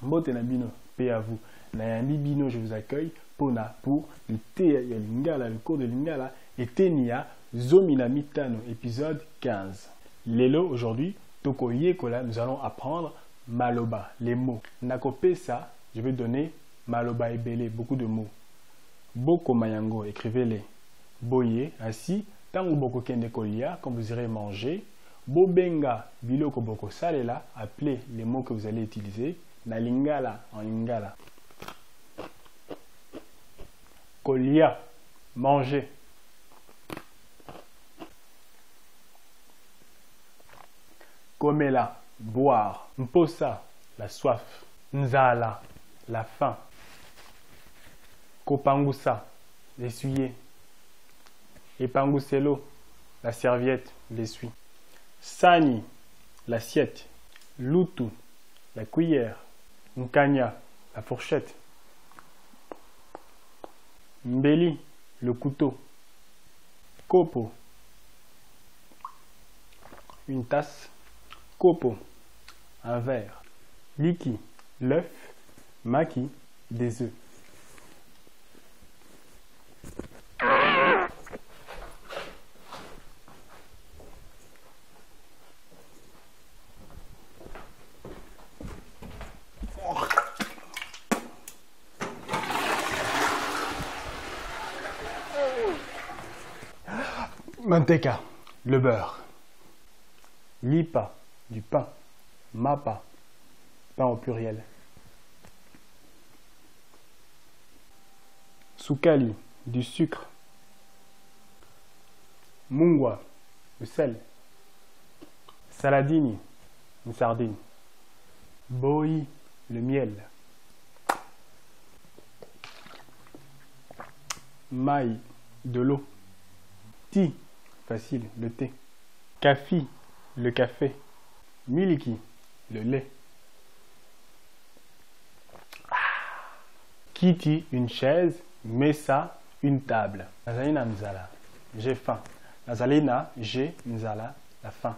Mbote na bino, paix à vous. Nayambi bino, je vous accueille pour le thé ya lingala, le cours de lingala et tenia zomina mitano, épisode 15. Lelo, aujourd'hui, toko yekola, nous allons apprendre maloba, les mots. Nakope ça, je vais donner maloba ebele, beaucoup de mots. Boko mayango, écrivez-les. Boye, ainsi, tango boko kende kolia, quand vous irez manger. Bobenga, biloko boko salela, appelez les mots que vous allez utiliser. Na lingala, en lingala. Kolia, manger. Komela, boire. Mposa, la soif. Nzala, la faim. Kopangusa, l'essuyer. Epanguselo, la serviette, l'essuie. Sani, l'assiette. Lutu, la cuillère. Nkanya, la fourchette. Mbeli, le couteau. Kopo, une tasse. Kopo, un verre. Liki, l'œuf. Maki, des œufs. Manteca, le beurre. Lipa, du pain. Mapa, pain au pluriel. Sukali, du sucre. Mungwa, le sel. Saladini, une sardine. Boi, le miel. Mai, de l'eau. Ti, facile, le thé. Kafi, le café. Miliki, le lait. Kiti, une chaise. Mesa, une table. Nazalina mzala, j'ai faim. Nazalina, j'ai mzala, la faim.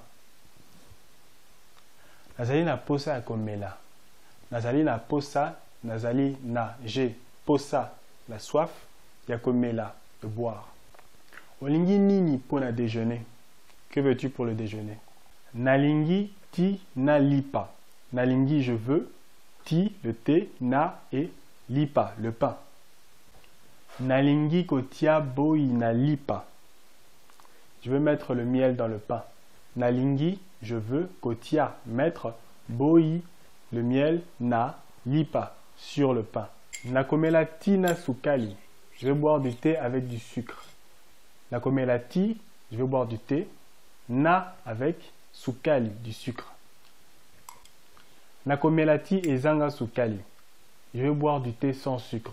Nazalina posa ya komela. Nazalina posa, nazalina, j'ai posa, la soif. Ya komela, de boire. Olingi nini pour la déjeuner? Que veux-tu pour le déjeuner? Nalingi ti na lipa. Nalingi je veux. Ti le thé. Na et lipa le pain. Nalingi kotia boi na lipa. Je veux mettre le miel dans le pain. Nalingi je veux. Kotia mettre boi le miel na lipa sur le pain. Nakomela tina sukali. Je veux boire du thé avec du sucre. Nakomela ti, je veux boire du thé. Na avec sukali, du sucre. Nakomela ti ezanga sukali. Je veux boire du thé sans sucre.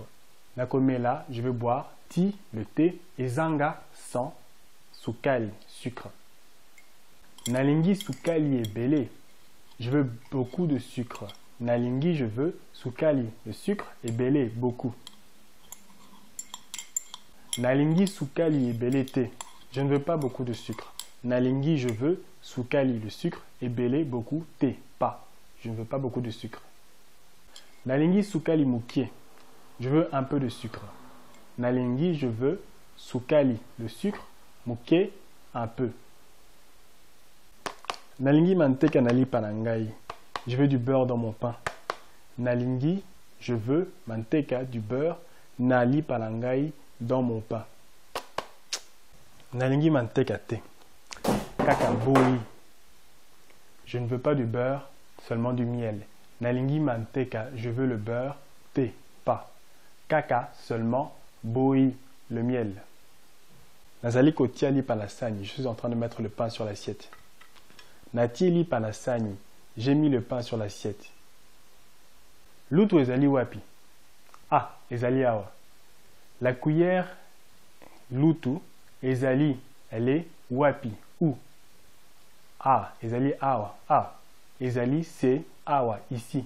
Nakomela, je veux boire ti, le thé, ezanga sans sukali, sucre. Nalingi sukali ebele. Je veux beaucoup de sucre. Nalingi, je veux sukali, le sucre, ebele, beaucoup. Nalingi sukali ebele thé. Je ne veux pas beaucoup de sucre. Nalingi, je veux sukali, le sucre, ebele, beaucoup, thé, pas. Je ne veux pas beaucoup de sucre. Nalingi sukali mukie. Je veux un peu de sucre. Nalingi, je veux sukali, le sucre, mukie, un peu. Nalingi manteka nalipa na ngai. Je veux du beurre dans mon pain. Nalingi, je veux manteka, du beurre, nalipa na ngai dans mon pain. Nalingi manteka te. Kaka boi. Je ne veux pas du beurre, seulement du miel. Nalingi manteka, je veux le beurre, te, pas. Kaka, seulement, boi, le miel. Nazali kotia lipa na sani. Je suis en train de mettre le pain sur l'assiette. Nati lipa na sani. J'ai mis le pain sur l'assiette. Lutu ezali wapi. Ah, ezali awa. La cuillère, lutu, ezali, elle est wapi, où? Ah, ezali awa, ah. Ezali, c'est awa, ici.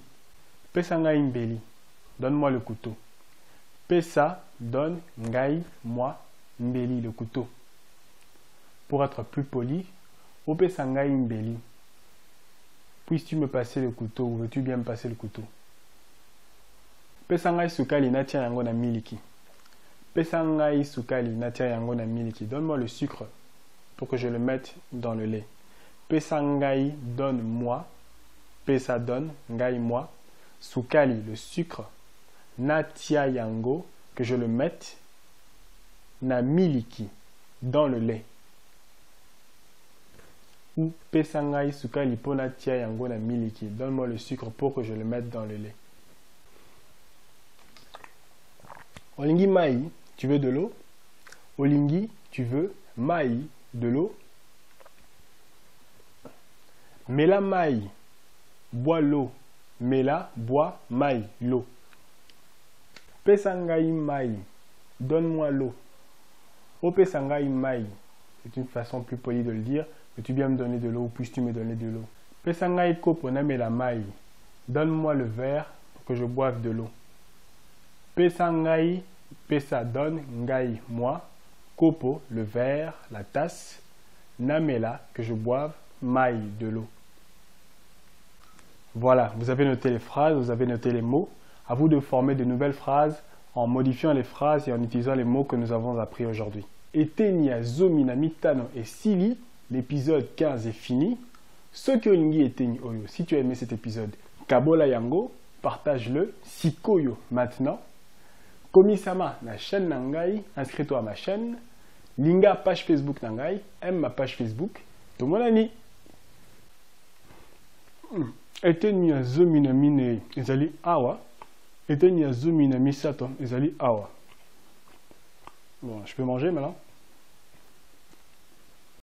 Pesa ngai mbeli, donne-moi le couteau. Pesa, donne, ngai, moi, mbeli, le couteau. Pour être plus poli, opesa ngai mbeli. Puisses-tu me passer le couteau ou veux-tu bien me passer le couteau? Pesa ngai sukali natia yango na miliki. Pesa ngai sukali natia yango na miliki. Donne-moi le sucre pour que je le mette dans le lait. Pesa ngai, donne-moi. Pesa donne, ngai moi. Sukali, le sucre. Natia yango, que je le mette. Na miliki, dans le lait. Ou pesa ngai sukali po natia yango na miliki. Donne-moi le sucre pour que je le mette dans le lait. Olingi mai, tu veux de l'eau? Olingi, tu veux mai, de l'eau? Mela mai, bois l'eau. Mela, bois, mai, l'eau. Pesa ngai mai, donne-moi l'eau. O pesa ngai mai, c'est une façon plus polie de le dire. Peux-tu bien me donner de l'eau ou puis-tu me donner de l'eau? Pesa ngai kopo na mela mai, donne-moi le verre pour que je boive de l'eau. Pesa ngai, pesa donne, ngai moi, kopo, le verre, la tasse, namela, que je boive, mai, de l'eau. Voilà, vous avez noté les phrases, vous avez noté les mots. À vous de former de nouvelles phrases en modifiant les phrases et en utilisant les mots que nous avons appris aujourd'hui. Etenia Zomina Mitano et Sili, l'épisode 15 est fini. Soki olingi eteni oyo, si tu as aimé cet épisode, Kabola Yango, partage-le, Sikoyo maintenant. Komisama na chaîne Nangai, inscris-toi à ma chaîne. Linga page Facebook Nangai, aime ma page Facebook. Tomonani. Etenia Zomina Mine ezali awa. Etenia Zomina Misato ezali awa. Bon, je peux manger maintenant.